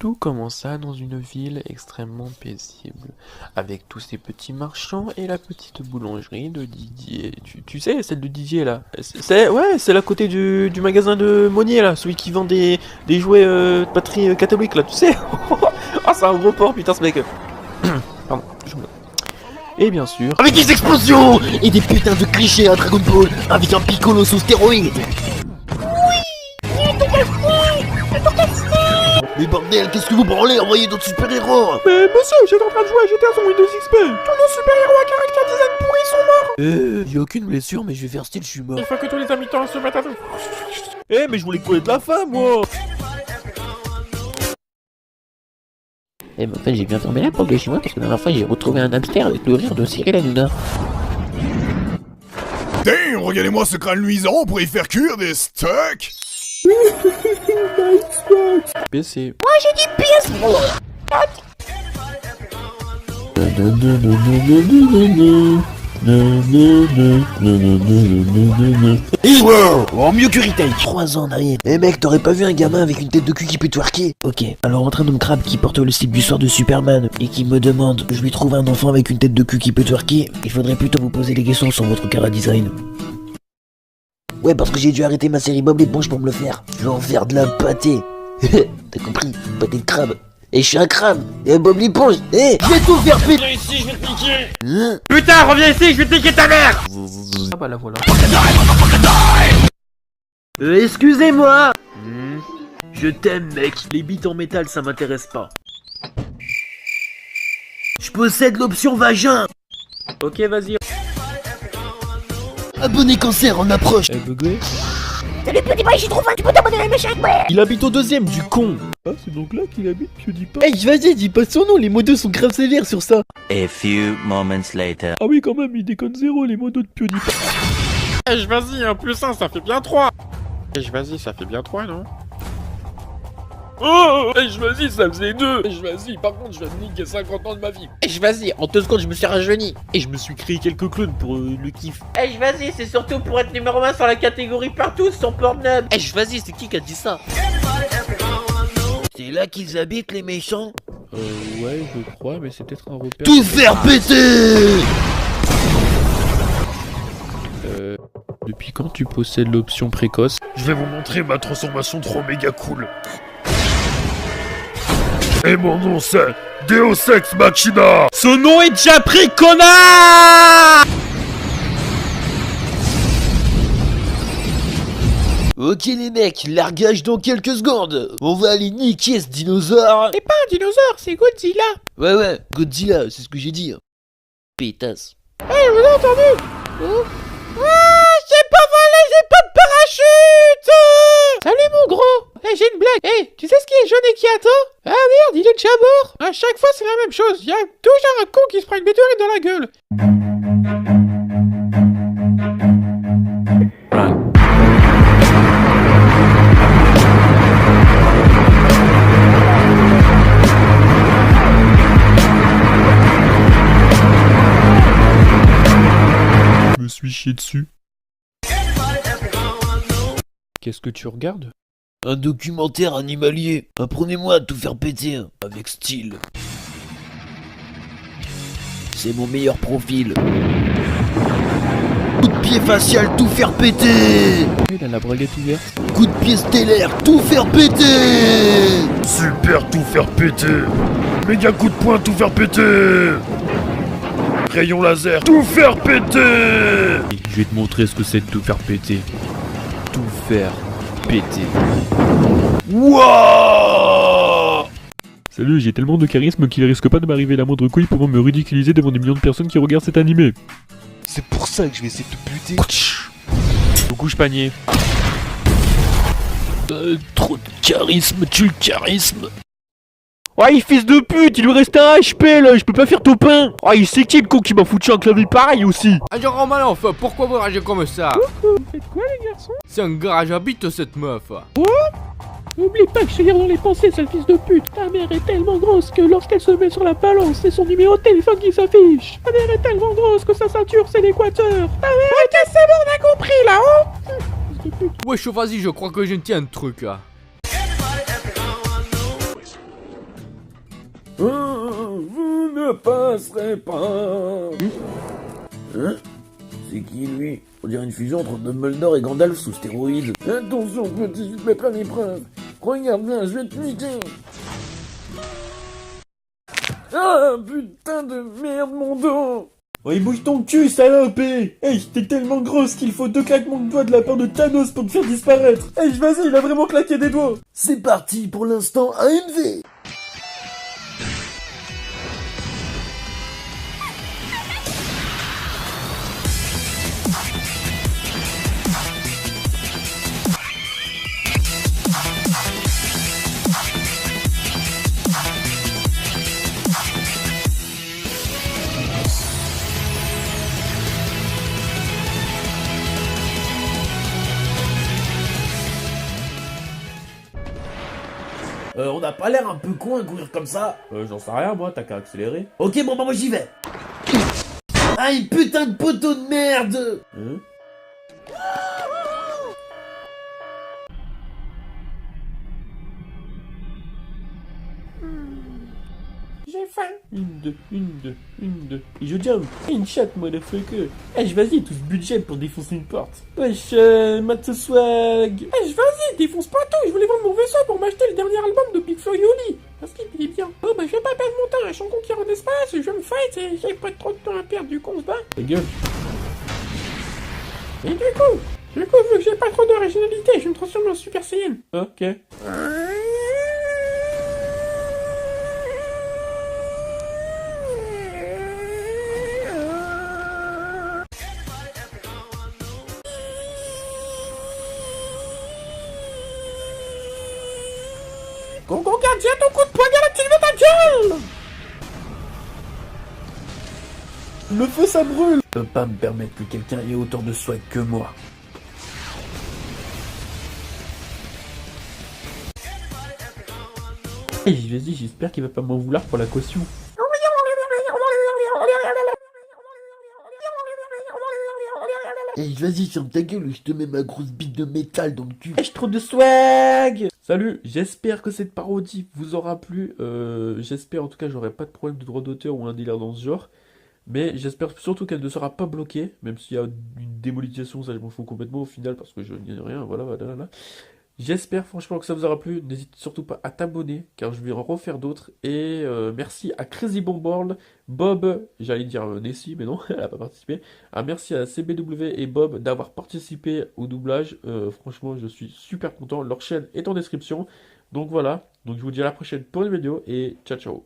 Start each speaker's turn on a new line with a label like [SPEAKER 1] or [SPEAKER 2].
[SPEAKER 1] Tout commença dans une ville extrêmement paisible, avec tous ces petits marchands et la petite boulangerie de Didier. Tu sais, celle de Didier là. C'est à côté du magasin de Monnier là, celui qui vend des jouets de patrie catholique là, tu sais. Ah, c'est un gros porc, putain, ce mec. Pardon, je me... Et bien sûr...
[SPEAKER 2] Avec des explosions et des putains de clichés à Dragon Ball, avec un Piccolo sous stéroïde. Mais bordel, qu'est-ce que vous branlez? Envoyez d'autres super-héros!
[SPEAKER 1] Mais monsieur, j'étais en train de jouer à GTA sur Windows XP. Tous nos super-héros à caractère design pourris sont morts.
[SPEAKER 2] J'ai aucune blessure, mais je vais faire style, je suis mort.
[SPEAKER 1] Il faut que tous les habitants se mettent à... Mais je voulais connaître la fin, moi.
[SPEAKER 2] Eh ben en fait j'ai bien fermé la porte de chez moi parce que la dernière fois j'ai retrouvé un hamster avec le rire de Cyril Hanouna.
[SPEAKER 3] Damn, regardez-moi ce crâne luisant, on pourrait y faire cuire des steaks.
[SPEAKER 1] PC.
[SPEAKER 2] Moi j'ai dit pièce. Oh, mieux que Retail. 3 ans en arrière. Eh mec, t'aurais pas vu un gamin avec une tête de cul qui peut twerker? Ok, alors entre un homme crabe qui porte le slip du soir de Superman et qui me demande je lui trouve un enfant avec une tête de cul qui peut twerker, il faudrait plutôt vous poser les questions sur votre cara design. Ouais, parce que j'ai dû arrêter ma série Bob l'éponge pour me le faire. Je vais en faire de la pâtée. T'as compris? Pâté de crabe. Et je suis un crabe. Et un Bob l'éponge. Je vais tout faire péter.
[SPEAKER 4] Viens ici, je vais te piquer.
[SPEAKER 2] Hein?
[SPEAKER 4] Putain, reviens ici, je vais te piquer ta mère.
[SPEAKER 1] Ah bah la voilà.
[SPEAKER 2] Excusez-moi. Je t'aime mec. Les bites en métal ça m'intéresse pas. Je possède l'option vagin.
[SPEAKER 1] Ok, vas-y.
[SPEAKER 2] Abonné cancer en approche.
[SPEAKER 1] bugué.
[SPEAKER 2] Salut petit boy, j'y trouve un, tu peux t'abonner à la chaîne, ouais.
[SPEAKER 1] Il habite au 2ème, du con. Ah, c'est donc là qu'il habite, je dis pas.
[SPEAKER 2] Hey, vas-y, dis pas son nom, les modos sont grave sévères sur ça.
[SPEAKER 5] A few moments later.
[SPEAKER 1] Ah oui, quand même, il déconne zéro, les modos de PewDiePie.
[SPEAKER 4] Vas-y, 1 plus 1, ça fait bien 3. Vas-y, ça fait bien 3, non?
[SPEAKER 1] Oh, vas-y, ça faisait 2. Vas-y, par contre, je vais me niquer 50 ans de ma vie.
[SPEAKER 2] Vas-y, en 2 secondes, je me suis rajeuni.
[SPEAKER 1] Et je me suis créé quelques clones pour le kiff.
[SPEAKER 2] Vas-y, c'est surtout pour être numéro 1 sur la catégorie partout sur Pornhub. Vas-y, c'est qui a dit ça? C'est là qu'ils habitent, les méchants?
[SPEAKER 1] Ouais, je crois, mais c'est peut-être un repère.
[SPEAKER 2] Tout faire péter!
[SPEAKER 1] Depuis quand tu possèdes l'option précoce?
[SPEAKER 3] Je vais vous montrer ma transformation trop méga cool. Et mon nom c'est Deus Ex Machina.
[SPEAKER 4] Ce nom est déjà pris, connard.
[SPEAKER 2] Ok les mecs, largage dans quelques secondes. On va aller niquer ce dinosaure.
[SPEAKER 1] C'est pas un dinosaure, c'est Godzilla.
[SPEAKER 2] Ouais, Godzilla, c'est ce que j'ai dit. Pétasse.
[SPEAKER 1] Vous avez entendu? J'ai pas volé, j'ai pas de parachute. Salut mon gros. J'ai une blague. Tu sais ce qui est jaune et qui attend? Ah merde, il est déjà mort. À chaque fois c'est la même chose, il y a toujours un con qui se prend une météorite dans la gueule. Je me suis chié dessus. Qu'est-ce que tu regardes?
[SPEAKER 2] Un documentaire animalier. Apprenez-moi à tout faire péter, avec style. C'est mon meilleur profil. Coup de pied facial, tout faire péter.
[SPEAKER 1] Il a la braguette ouverte.
[SPEAKER 2] Coup de pied stellaire, tout faire péter.
[SPEAKER 3] Super, tout faire péter. Méga coup de poing, tout faire péter. Rayon laser, tout faire péter.
[SPEAKER 1] Je vais te montrer ce que c'est de tout faire péter. Tout faire péter.
[SPEAKER 3] Wouah.
[SPEAKER 1] Salut, j'ai tellement de charisme qu'il risque pas de m'arriver la moindre couille pouvant me ridiculiser devant des millions de personnes qui regardent cet animé.
[SPEAKER 3] C'est pour ça que je vais essayer de te buter.
[SPEAKER 1] Couche panier.
[SPEAKER 2] Trop de charisme, tue le charisme.
[SPEAKER 1] Ouais, fils de pute, il lui reste un HP là, je peux pas faire top 1. Oh, il sait qui le con qui m'a foutu un clavier pareil aussi.
[SPEAKER 4] Alors Romanoff, pourquoi vous ragez comme ça?
[SPEAKER 1] Vous faites quoi les garçons?
[SPEAKER 4] C'est un garage à bite cette meuf.
[SPEAKER 1] N'oublie pas que je te lire dans les pensées, sale fils de pute. Ta mère est tellement grosse que lorsqu'elle se met sur la balance, c'est son numéro de téléphone qui s'affiche. Ta mère est tellement grosse que sa ceinture c'est l'équateur. Ta mère est... Ok, c'est bon, on a compris là, hein? Fils de pute.
[SPEAKER 4] Wesh, vas-y, je crois que je tiens un truc là.
[SPEAKER 3] Vous ne passerez pas.
[SPEAKER 2] Hein? C'est qui lui? On dirait une fusion entre Dumbledore et Gandalf sous stéroïdes.
[SPEAKER 3] Attention, petit, je vais te mettre à l'épreuve. Regarde bien, je vais te niquer. Ah, putain de merde, mon dos.
[SPEAKER 6] Ouais, bouge ton cul, salope! Hey, t'es tellement grosse qu'il faut 2 claquements de doigts de la part de Thanos pour te faire disparaître! Hey, vas-y, il a vraiment claqué des doigts!
[SPEAKER 2] C'est parti pour l'instant AMV. On n'a pas l'air un peu con à courir comme ça.
[SPEAKER 6] J'en sais rien, moi, t'as qu'à accélérer.
[SPEAKER 2] Ok, bon bah moi j'y vais. Aïe, putain de poteau de merde.
[SPEAKER 6] Hein?
[SPEAKER 1] J'ai faim.
[SPEAKER 6] Une, deux. Et je jump. Une chatte, motherfucker. Eh, vas-y, tout ce budget pour défoncer une porte. Wesh, Matt Swag.
[SPEAKER 1] Eh, vas-y, défonce pas tout. Je voulais vendre mon vaisseau pour m'acheter le dernier album de Big Flo et Oli. Parce qu'il est bien. Oh, bah, je vais pas perdre mon temps à être en conquérant d'espace. Je me fight et j'ai pas trop de temps à perdre. Du coup, on se bat.
[SPEAKER 6] Ta gueule.
[SPEAKER 1] Et du coup, vu que j'ai pas trop d'originalité, je me transforme en Super Saiyan.
[SPEAKER 6] Ok.
[SPEAKER 1] Gongo Gardien, ton coup de poing galactique de ta gueule.
[SPEAKER 6] Le feu, ça brûle!
[SPEAKER 2] Je peux pas me permettre que quelqu'un ait autant de swag que moi.
[SPEAKER 6] Hey, vas-y, j'espère qu'il va pas m'en vouloir pour la caution.
[SPEAKER 2] Hey, vas-y, ferme ta gueule, je te mets ma grosse bite de métal dans le cul.
[SPEAKER 6] J'ai trop de swag! Salut, j'espère que cette parodie vous aura plu. J'espère en tout cas j'aurai pas de problème de droit d'auteur ou un délire dans ce genre. Mais j'espère surtout qu'elle ne sera pas bloquée, même s'il y a une démonétisation, ça je m'en fous complètement au final parce que je n'y ai rien, voilà. J'espère franchement que ça vous aura plu. N'hésite surtout pas à t'abonner car je vais en refaire d'autres. Et merci à Crazy Bombworld, Bob, j'allais dire Nessie, mais non, elle n'a pas participé. Merci à CBW et Bob d'avoir participé au doublage. Franchement, je suis super content. Leur chaîne est en description. Donc voilà. Donc je vous dis à la prochaine pour une vidéo et ciao ciao.